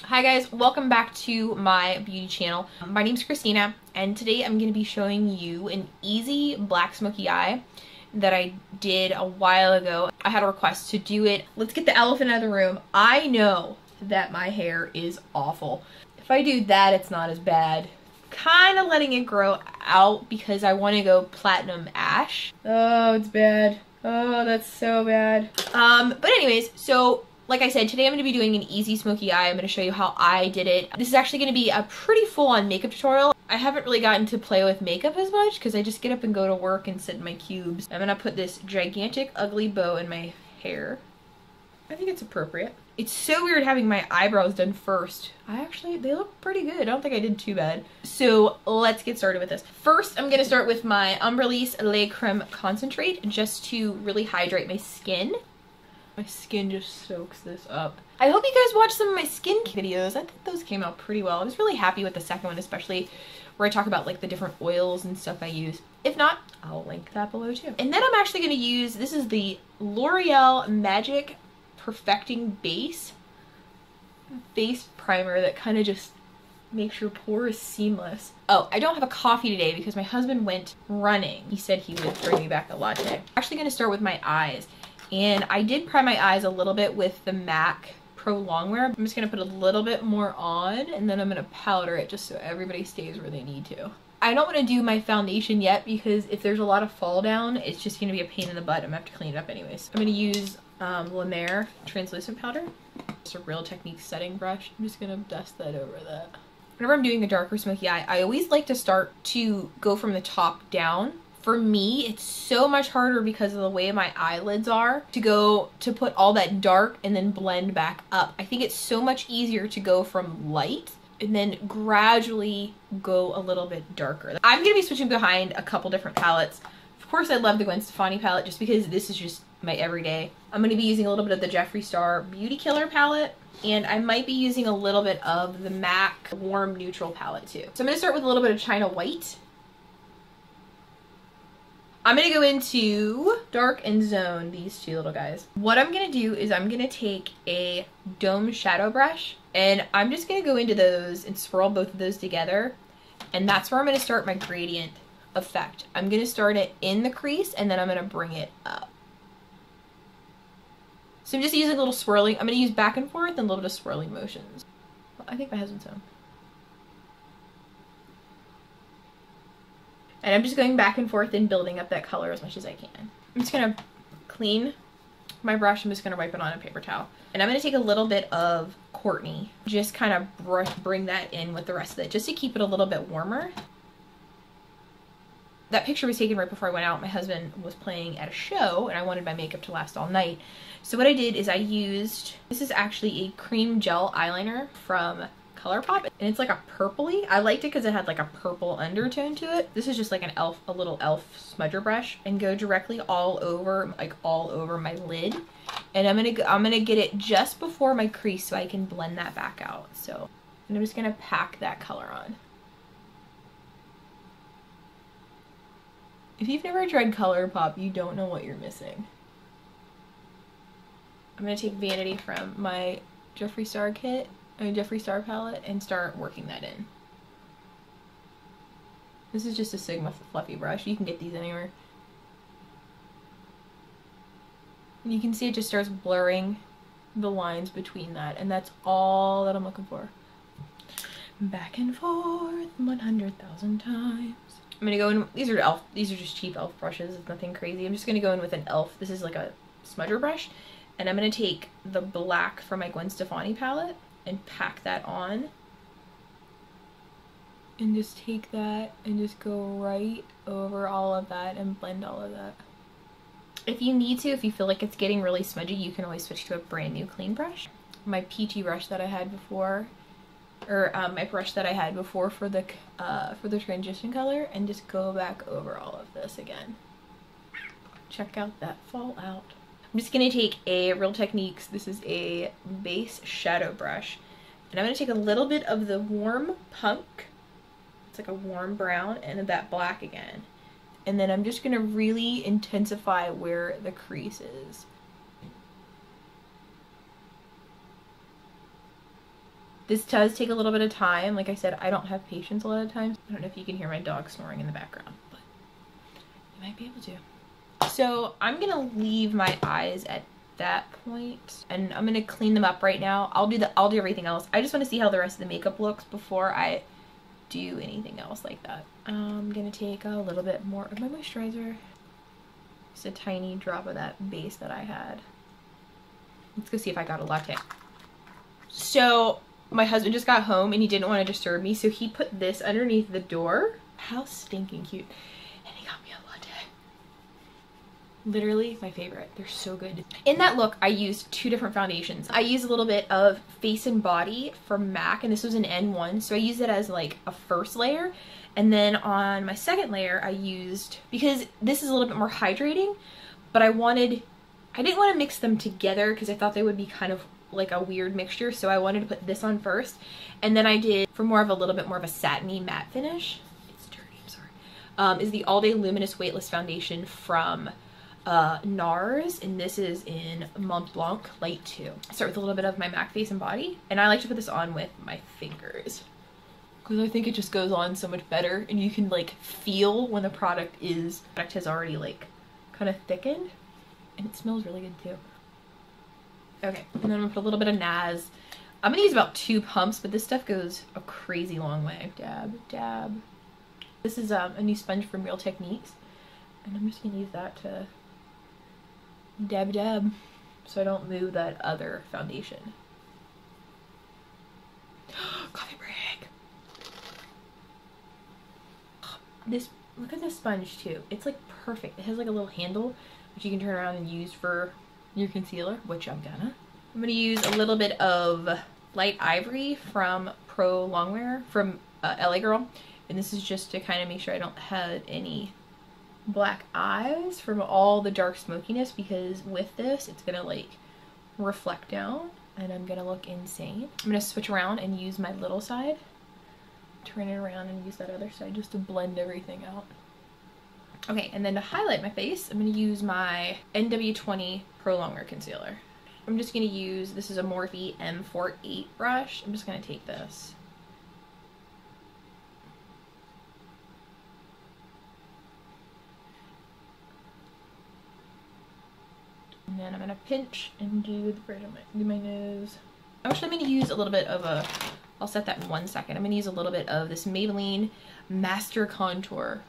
Hi guys, welcome back to my beauty channel. My name's Christina and today I'm going to be showing you an easy black smoky eye that I did a while ago. I had a request to do it. Let's get the elephant out of the room. I know that my hair is awful. If I do that, it's not as bad. Kind of letting it grow out because I want to go platinum ash. Oh, it's bad. Oh, that's so bad. But anyways, so like I said, today I'm going to be doing an easy smoky eye. I'm going to show you how I did it. This is actually going to be a pretty full-on makeup tutorial. I haven't really gotten to play with makeup as much because I just get up and go to work and sit in my cubes. I'm going to put this gigantic ugly bow in my hair. I think it's appropriate. It's so weird having my eyebrows done first. They look pretty good. I don't think I did too bad. So let's get started with this. First, I'm going to start with my Embryolisse Lait Creme Concentrate just to really hydrate my skin. My skin just soaks this up. I hope you guys watched some of my skin videos. I think those came out pretty well. I was really happy with the second one, especially where I talk about like the different oils and stuff I use. If not, I'll link that below too. And then I'm actually going to use, this is the L'Oreal Magic Perfecting Base Primer that kind of just makes your pores seamless. Oh, I don't have a coffee today because my husband went running. He said he would bring me back a latte. I'm actually going to start with my eyes. And I did prime my eyes a little bit with the MAC Pro Longwear. I'm just going to put a little bit more on and then I'm going to powder it just so everybody stays where they need to. I don't want to do my foundation yet because if there's a lot of fall down, it's just going to be a pain in the butt. I'm going to have to clean it up anyways. I'm going to use Mer Translucent Powder. It's a Real Techniques setting brush. I'm just going to dust that over that. Whenever I'm doing a darker smoky eye, I always like to start to go from the top down. For me, it's so much harder because of the way my eyelids are to put all that dark and then blend back up. I think it's so much easier to go from light and then gradually go a little bit darker. I'm going to be switching behind a couple different palettes. Of course, I love the Gwen Stefani palette just because this is just my everyday. I'm going to be using a little bit of the Jeffree Star Beauty Killer palette. And I might be using a little bit of the MAC Warm Neutral palette too. So I'm going to start with a little bit of China White. I'm going to go into Dark and Zone, these two little guys. What I'm going to do is I'm going to take a Dome Shadow Brush and I'm just going to go into those and swirl both of those together. And that's where I'm going to start my gradient effect. I'm going to start it in the crease and then I'm going to bring it up. So I'm just using a little swirling. I'm going to use back and forth and a little bit of swirling motions. I think my husband's home. And I'm just going back and forth and building up that color as much as I can. I'm just going to clean my brush. I'm just going to wipe it on a paper towel. And I'm going to take a little bit of Courtney. Just kind of bring that in with the rest of it just to keep it a little bit warmer. That picture was taken right before I went out. My husband was playing at a show and I wanted my makeup to last all night. So what I did is I used, this is actually a cream gel eyeliner from ColourPop, and it's like a purpley. I liked it because it had like a purple undertone to it. This is just like an elf, a little elf smudger brush, and go directly all over, like all over my lid. And I'm gonna get it just before my crease so I can blend that back out. So and I'm just gonna pack that color on. If you've never tried ColourPop, you don't know what you're missing. I'm gonna take Vanity from my Jeffree Star kit. Jeffree Star palette and start working that in. This is just a Sigma fluffy brush. You can get these anywhere. And you can see it just starts blurring the lines between that, and that's all that I'm looking for. Back and forth 100,000 times. I'm gonna go in, these are just cheap elf brushes, it's nothing crazy. I'm just gonna go in with an elf. This is like a smudger brush, and I'm gonna take the black from my Gwen Stefani palette and pack that on and just take that and just go right over all of that and blend all of that. If you need to, if you feel like it's getting really smudgy, you can always switch to a brand new clean brush. My peachy brush that I had before, or my brush that I had before for the transition color, and just go back over all of this again. Check out that fallout. I'm just going to take a Real Techniques, this is a base shadow brush, and I'm going to take a little bit of the warm punk, it's like a warm brown, and that black again. And then I'm just going to really intensify where the crease is. This does take a little bit of time. Like I said, I don't have patience a lot of times. I don't know if you can hear my dog snoring in the background, but you might be able to. So I'm gonna leave my eyes at that point, and I'm gonna clean them up right now. I'll do everything else. I just want to see how the rest of the makeup looks before I do anything else like that. I'm gonna take a little bit more of my moisturizer. Just a tiny drop of that base that I had. Let's go see if I got a latte. So my husband just got home and he didn't want to disturb me, so he put this underneath the door. How stinking cute. And he got me a latte. Literally my favorite. They're so good. In that look, I used two different foundations. I used a little bit of Face and Body from MAC, and this was an N1, so I used it as like a first layer. And then on my second layer, I used, because this is a little bit more hydrating, but I didn't want to mix them together because I thought they would be kind of like a weird mixture, so I wanted to put this on first. And then I did, for more of a little bit more of a satiny matte finish, it's dirty, I'm sorry, is the All Day Luminous Weightless Foundation from Nars, and this is in Mont Blanc Light 2. I start with a little bit of my MAC Face and Body, and I like to put this on with my fingers because I think it just goes on so much better, and you can like feel when the product has already like kind of thickened, and it smells really good too. Okay, and then I'm gonna put a little bit of Nars. I'm gonna use about 2 pumps, but this stuff goes a crazy long way. Dab, dab. This is a new sponge from Real Techniques, and I'm just gonna use that to dab dab so I don't move that other foundation. Coffee break. Look at this sponge too. It's like perfect. It has like a little handle which you can turn around and use for your concealer, which I'm gonna use a little bit of light Ivory from Pro Longwear from LA Girl, and this is just to kind of make sure I don't have any black eyes from all the dark smokiness, because with this it's gonna like reflect down and I'm gonna look insane. I'm gonna switch around and use my little side, turn it around and use that other side just to blend everything out. Okay, and then to highlight my face, I'm going to use my NW20 Pro Longwear Concealer. I'm just going to use, this is a Morphe M48 brush. I'm just going to take this. And then I'm going to pinch and do the bridge of my nose. Actually, I'm going to use a little bit of I'll set that in 1 second. I'm going to use a little bit of this Maybelline Master Contour.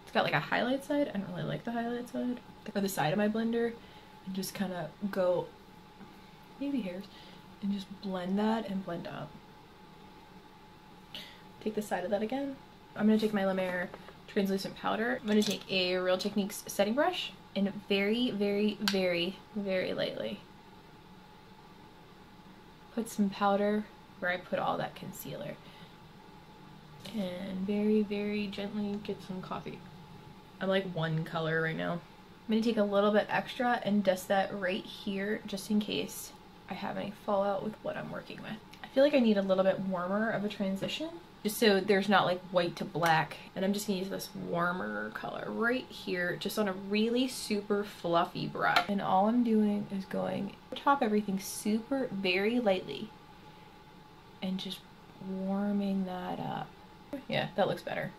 It's got like a highlight side. I don't really like the highlight side. Or the side of my blender. And just kind of go, maybe hairs, and just blend that and blend up. Take the side of that again. I'm going to take my Mer Translucent Powder. I'm going to take a Real Techniques setting brush and very, very, very, very lightly put some powder where I put all that concealer. And very, very gently get some coffee. I'm like one color right now. I'm going to take a little bit extra and dust that right here just in case I have any fallout with what I'm working with. I feel like I need a little bit warmer of a transition, just so there's not like white to black. And I'm just going to use this warmer color right here, just on a really super fluffy brush. And all I'm doing is going top everything super very lightly and just warming that up. Yeah, that looks better.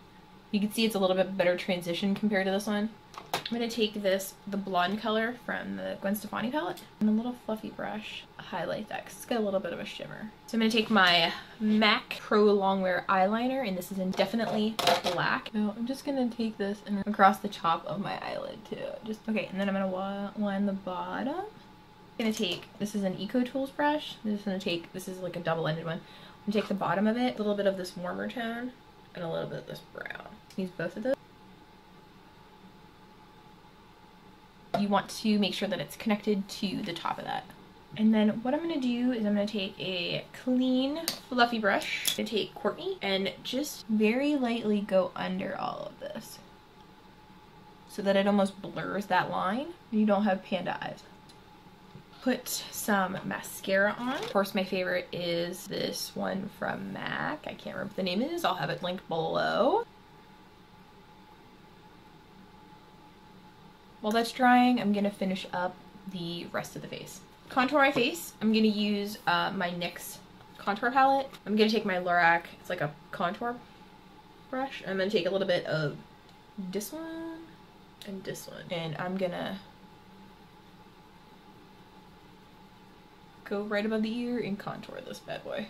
You can see it's a little bit better transition compared to this one. I'm going to take the blonde color from the Gwen Stefani palette and a little fluffy brush, highlight that because it's got a little bit of a shimmer. So I'm going to take my MAC Pro Longwear eyeliner, and this is in Definitely Black. So I'm just going to take this and across the top of my eyelid too. Okay, and then I'm going to line the bottom. I'm going to take, this is an Eco Tools brush. This is like a double-ended one. I'm going to take the bottom of it, a little bit of this warmer tone, and a little bit of this brown. Use both of those. You want to make sure that it's connected to the top of that. And then what I'm going to do is I'm going to take a clean, fluffy brush. I'm going to take Courtney and just very lightly go under all of this so that it almost blurs that line. You don't have panda eyes. Put some mascara on. Of course, my favorite is this one from MAC. I can't remember what the name is. I'll have it linked below. While that's drying, I'm gonna finish up the rest of the face. contour my face, I'm gonna use my NYX contour palette. I'm gonna take my Loreal, it's like a contour brush. I'm gonna take a little bit of this one and this one, and I'm gonna go right above the ear and contour this bad boy.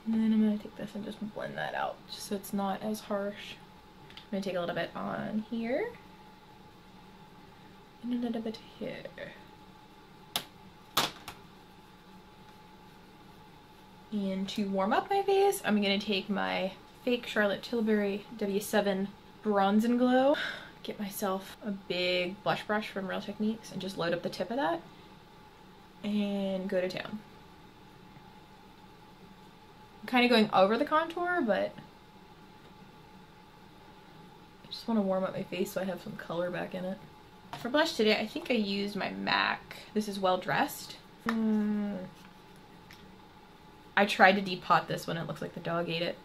And then I'm going to take this and just blend that out just so it's not as harsh. I'm going to take a little bit on here and a little bit here. And to warm up my face, I'm going to take my fake Charlotte Tilbury W7 Bronze and Glow, get myself a big blush brush from Real Techniques and just load up the tip of that and go to town. Kind of going over the contour, but I just want to warm up my face so I have some color back in it. For blush today, I think I used my MAC. This is Well Dressed. I tried to depot this one. It looks like the dog ate it.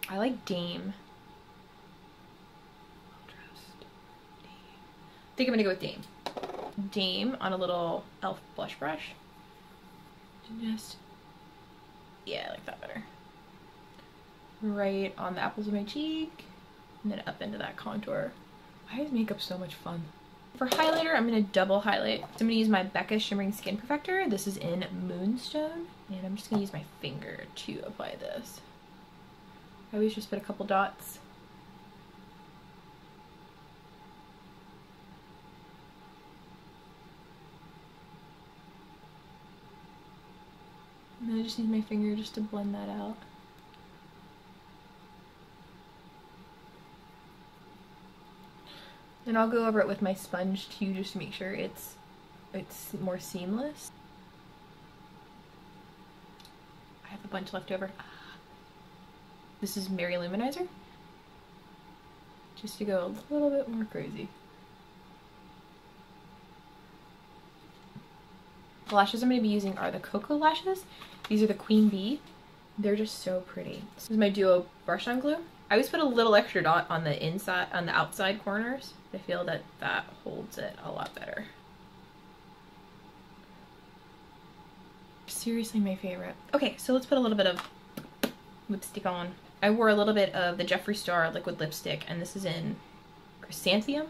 I like Dame. Well Dressed. Dame. I think I'm going to go with Dame. Dame on a little e.l.f. blush brush. Just... yeah, I like that better. Right on the apples of my cheek, and then up into that contour. Why is makeup so much fun? For highlighter, I'm going to double highlight. So I'm going to use my BECCA Shimmering Skin Perfector. This is in Moonstone, and I'm just going to use my finger to apply this. I always just put a couple dots. And then I just use my finger just to blend that out. And I'll go over it with my sponge too, just to make sure it's more seamless. I have a bunch left over. This is Lou Manizer. Just to go a little bit more crazy. The lashes I'm going to be using are the Cocoa lashes. These are the Queen Bee. They're just so pretty. This is my Duo brush on glue. I always put a little extra dot on the inside, on the outside corners. I feel that that holds it a lot better. Seriously my favorite. Okay, so let's put a little bit of lipstick on. I wore a little bit of the Jeffree Star liquid lipstick, and this is in Chrysanthemum.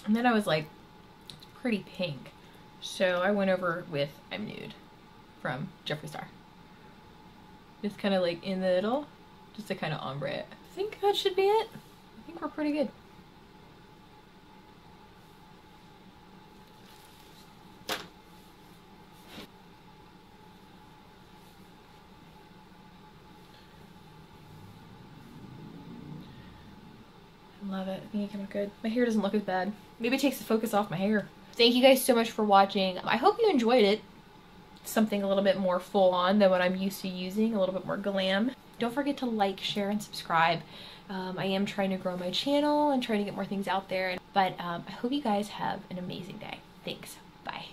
And then I was like, it's pretty pink. So I went over with I'm Nude from Jeffree Star. Just kind of like in the middle, just to kind of ombre it. I think that should be it. I think we're pretty good. Love it. I think it came out good. My hair doesn't look as bad. Maybe it takes the focus off my hair. Thank you guys so much for watching. I hope you enjoyed it. Something a little bit more full on than what I'm used to using. A little bit more glam. Don't forget to like, share, and subscribe. I am trying to grow my channel and trying to get more things out there. But I hope you guys have an amazing day. Thanks. Bye.